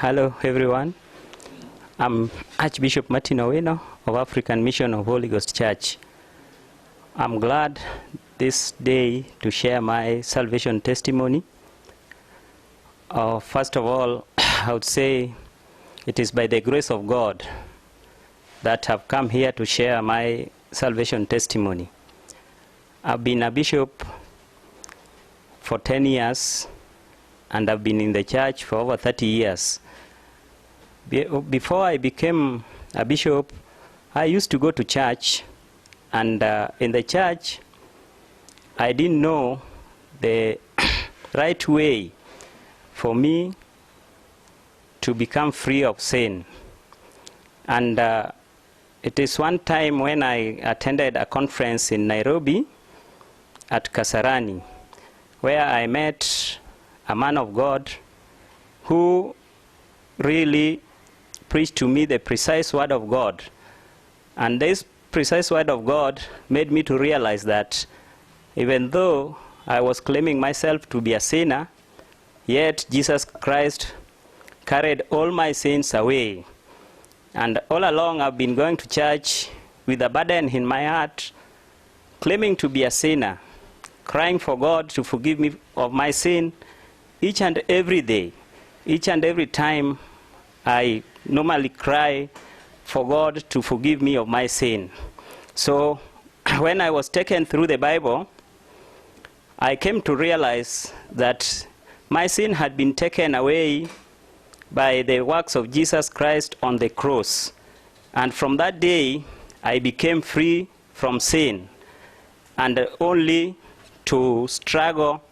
Hello, everyone. I'm Archbishop Martin Owino of African Mission of Holy Ghost Church. I'm glad this day to share my salvation testimony. First of all, I would say it is by the grace of God that I've come here to share my salvation testimony. I've been a bishop for 10 years, and I've been in the church for over 30 years. Before I became a bishop, I used to go to church, and in the church, I didn't know the right way for me to become free of sin. And it is one time when I attended a conference in Nairobi at Kasarani, where I met a man of God who really preached to me the precise word of God. And this precise word of God made me to realize that even though I was claiming myself to be a sinner, yet Jesus Christ carried all my sins away. And all along I've been going to church with a burden in my heart, claiming to be a sinner, crying for God to forgive me of my sin each and every day. Each and every time I normally cry for God to forgive me of my sin. So when I was taken through the Bible, I came to realize that my sin had been taken away by the works of Jesus Christ on the cross. And from that day, I became free from sin, and only to struggle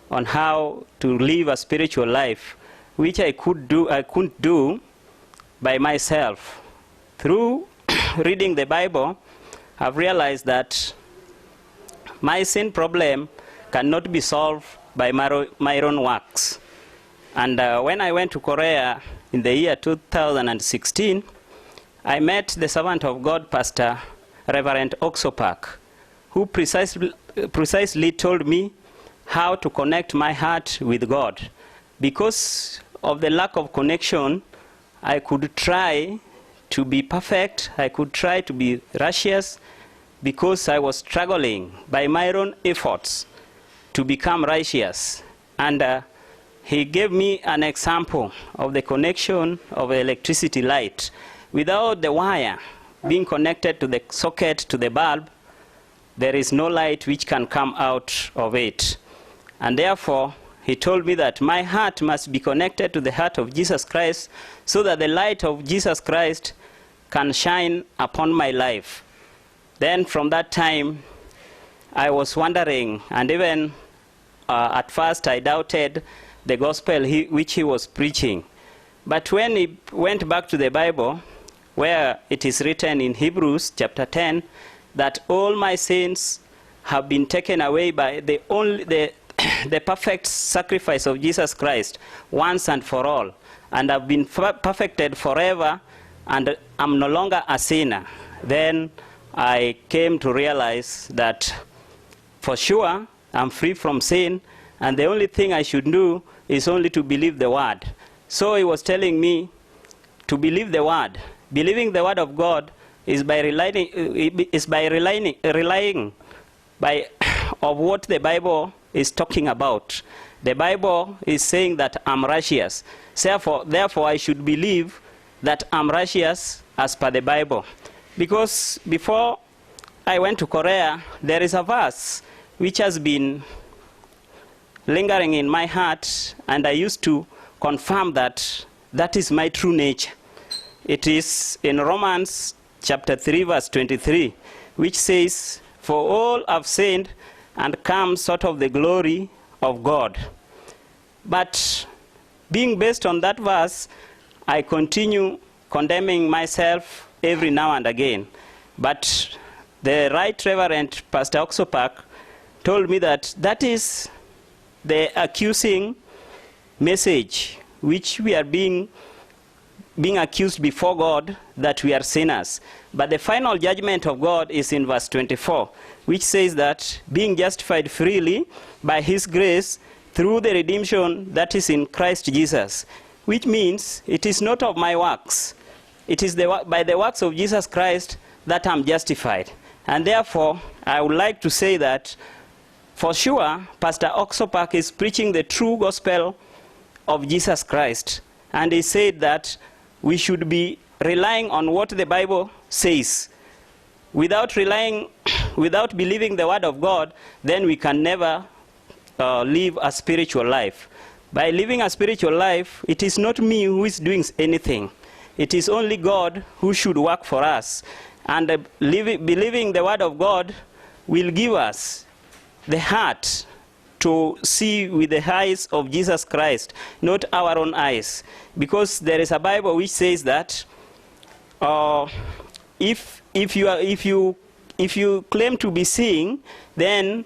on how to live a spiritual life, which I couldn't do by myself. Through reading the Bible, I've realized that my sin problem cannot be solved by my own works. And when I went to Korea in the year 2016, I met the servant of God, Pastor Reverend Oksopak, who precisely told me how to connect my heart with God. Because of the lack of connection, I could try to be perfect, I could try to be righteous, because I was struggling by my own efforts to become righteous. And he gave me an example of the connection of electricity light. Without the wire being connected to the socket, to the bulb, there is no light which can come out of it. And therefore, he told me that my heart must be connected to the heart of Jesus Christ, so that the light of Jesus Christ can shine upon my life. Then from that time, I was wondering, and even at first I doubted the gospel which he was preaching. But when he went back to the Bible, where it is written in Hebrews chapter 10, that all my sins have been taken away by the perfect sacrifice of Jesus Christ, once and for all, and have been perfected forever, and I'm no longer a sinner, then I came to realize that for sure I'm free from sin, and the only thing I should do is only to believe the word. So he was telling me to believe the word. Believing the word of God is by relying of what the Bible is talking about. The Bible is saying that I'm righteous. Therefore, I should believe that I'm righteous as per the Bible. Because before I went to Korea, there is a verse which has been lingering in my heart, and I used to confirm that that is my true nature. It is in Romans chapter 3, verse 23, which says, "For all have sinned and come short of the glory of God." But being based on that verse, I continue condemning myself every now and again. But the Right Reverend Pastor Oksopak told me that that is the accusing message which we are being accused before God, that we are sinners. But the final judgment of God is in verse 24, which says that being justified freely by his grace through the redemption that is in Christ Jesus, which means it is not of my works. It is by the works of Jesus Christ that I'm justified. And therefore, I would like to say that for sure, Pastor Oksopak is preaching the true gospel of Jesus Christ. And he said that we should be relying on what the Bible says. Without believing the word of God, then we can never live a spiritual life. By living a spiritual life, it is not me who is doing anything. It is only God who should work for us. And believing the word of God will give us the heart to see with the eyes of Jesus Christ, not our own eyes. Because there is a Bible which says that if you claim to be seeing, then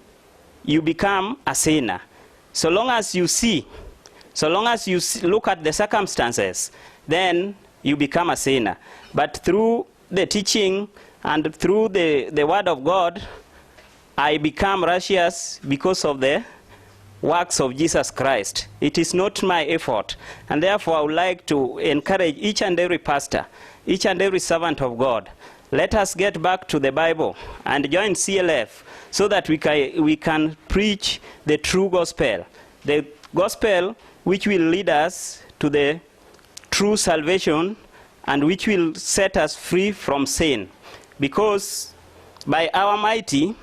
you become a sinner. So long as you see, so long as you look at the circumstances, then you become a sinner. But through the teaching and through the word of God, I become righteous because of the works of Jesus Christ. It is not my effort. And therefore, I would like to encourage each and every pastor, each and every servant of God, let us get back to the Bible and join CLF so that we can preach the true gospel. The gospel which will lead us to the true salvation and which will set us free from sin. Because by our mighty,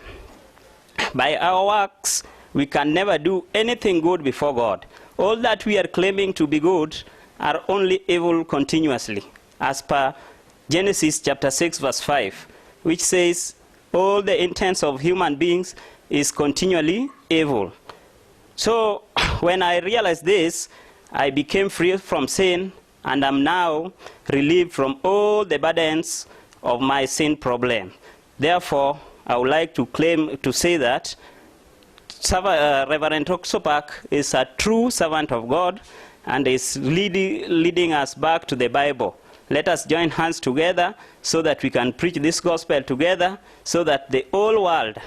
by our works, we can never do anything good before God. All that we are claiming to be good are only evil continuously, as per Genesis chapter 6 verse 5, which says all the intents of human beings is continually evil. So when I realized this, I became free from sin, and I'm now relieved from all the burdens of my sin problem. Therefore, I would like to say that Reverend Oksopak is a true servant of God and is leading us back to the Bible. Let us join hands together so that we can preach this gospel together, so that the whole world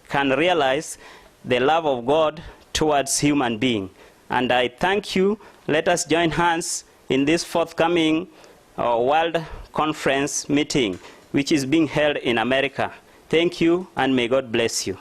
can realize the love of God towards human being. And I thank you. Let us join hands in this forthcoming World Conference meeting, which is being held in America. Thank you, and may God bless you.